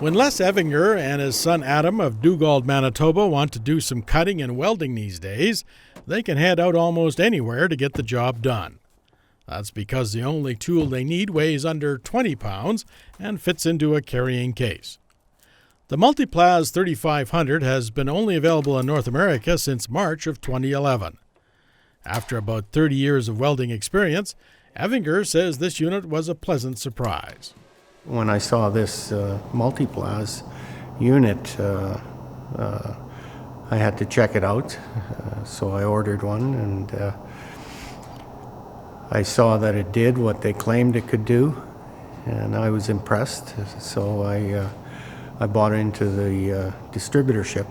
When Les Evinger and his son Adam of Dugald, Manitoba want to do some cutting and welding these days, they can head out almost anywhere to get the job done. That's because the only tool they need weighs under 20 pounds and fits into a carrying case. The Multiplaz 3500 has been only available in North America since March of 2011. After about 30 years of welding experience, Evinger says this unit was a pleasant surprise. When I saw this Multiplaz unit, I had to check it out, so I ordered one, and I saw that it did what they claimed it could do, and I was impressed, so I bought into the distributorship.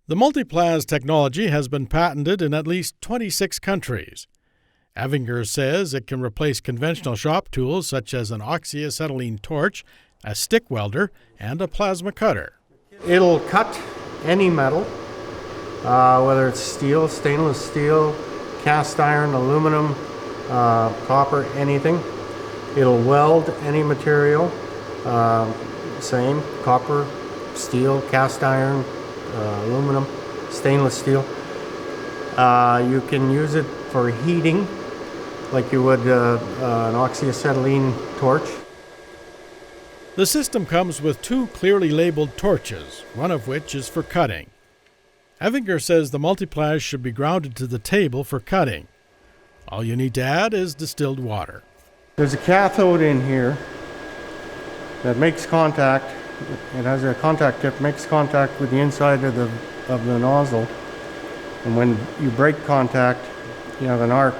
The Multiplaz technology has been patented in at least 26 countries. Evinger says it can replace conventional shop tools such as an oxyacetylene torch, a stick welder, and a plasma cutter. It'll cut any metal, whether it's steel, stainless steel, cast iron, aluminum, copper, anything. It'll weld any material, same, copper, steel, cast iron, aluminum, stainless steel. You can use it for heating, like you would an oxyacetylene torch. The system comes with two clearly labeled torches, one of which is for cutting. Evinger says the Multiplaz should be grounded to the table for cutting. All you need to add is distilled water. There's a cathode in here that makes contact. It has a contact tip, makes contact with the inside of the nozzle. And when you break contact, you have an arc.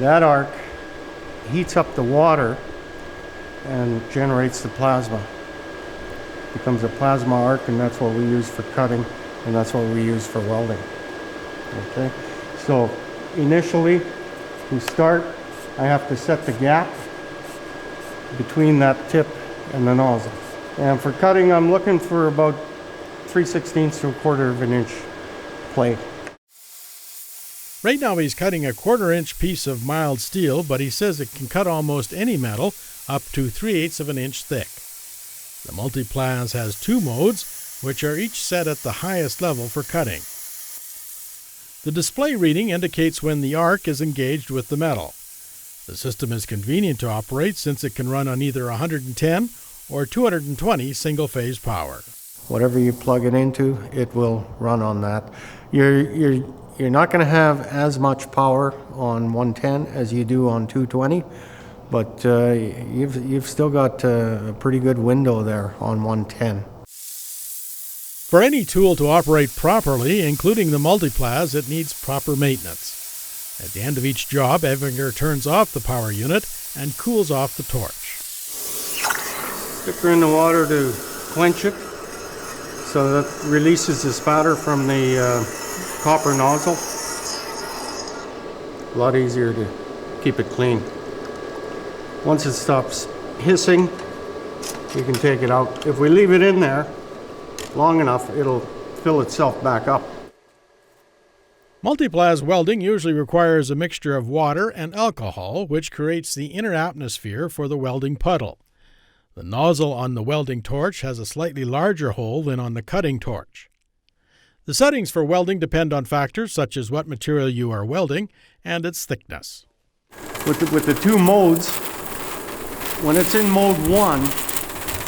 That arc heats up the water and generates the plasma. It becomes a plasma arc, and that's what we use for cutting, and that's what we use for welding. Okay, so initially we start, I have to set the gap between that tip and the nozzle. And for cutting, I'm looking for about 3/16 to 1/4 of an inch plate. Right now he's cutting a 1/4-inch piece of mild steel, but he says it can cut almost any metal up to 3/8 of an inch thick. The Multiplaz has two modes, which are each set at the highest level for cutting. The display reading indicates when the arc is engaged with the metal. The system is convenient to operate since it can run on either 110 or 220 single-phase power. Whatever you plug it into, it will run on that. You're not going to have as much power on 110 as you do on 220, but you've still got a pretty good window there on 110. For any tool to operate properly, including the Multiplaz, it needs proper maintenance. At the end of each job, Evinger turns off the power unit and cools off the torch. Stick her in the water to quench it, so that releases the spatter from the copper nozzle. A lot easier to keep it clean. Once it stops hissing, you can take it out. If we leave it in there long enough, it'll fill itself back up. Multiplaz welding usually requires a mixture of water and alcohol, which creates the inner atmosphere for the welding puddle. The nozzle on the welding torch has a slightly larger hole than on the cutting torch. The settings for welding depend on factors such as what material you are welding and its thickness. With the two modes, when it's in mode 1,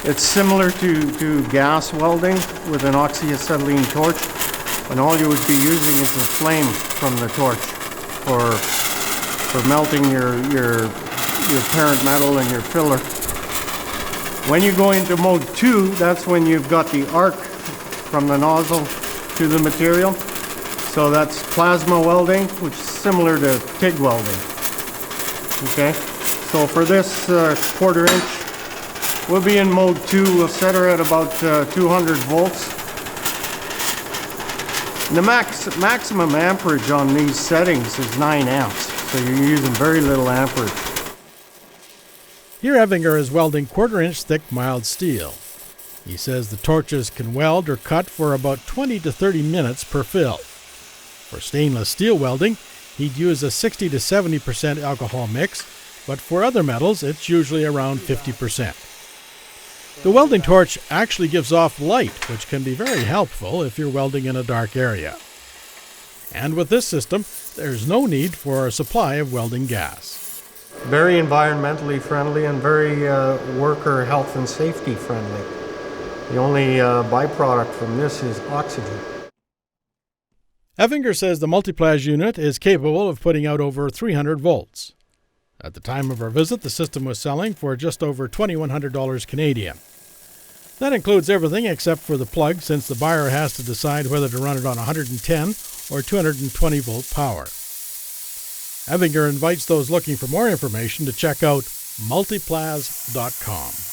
it's similar to gas welding with an oxyacetylene torch, and all you would be using is the flame from the torch for melting your parent metal and your filler. When you go into mode 2, that's when you've got the arc from the nozzle to the material. So that's plasma welding, which is similar to TIG welding. Okay, so for this 1/4 inch, we'll be in mode 2. We'll set her at about 200 volts. The maximum amperage on these settings is 9 amps, so you're using very little amperage. Here Evinger is welding 1/4 inch thick mild steel. He says the torches can weld or cut for about 20 to 30 minutes per fill. For stainless steel welding, he'd use a 60 to 70% alcohol mix, but for other metals, it's usually around 50%. The welding torch actually gives off light, which can be very helpful if you're welding in a dark area. And with this system, there's no need for a supply of welding gas. Very environmentally friendly and very worker health and safety friendly. The only byproduct from this is oxygen. Evinger says the Multiplaz unit is capable of putting out over 300 volts. At the time of our visit, the system was selling for just over $2,100 Canadian. That includes everything except for the plug, since the buyer has to decide whether to run it on 110 or 220 volt power. Evinger invites those looking for more information to check out multiplaz.com.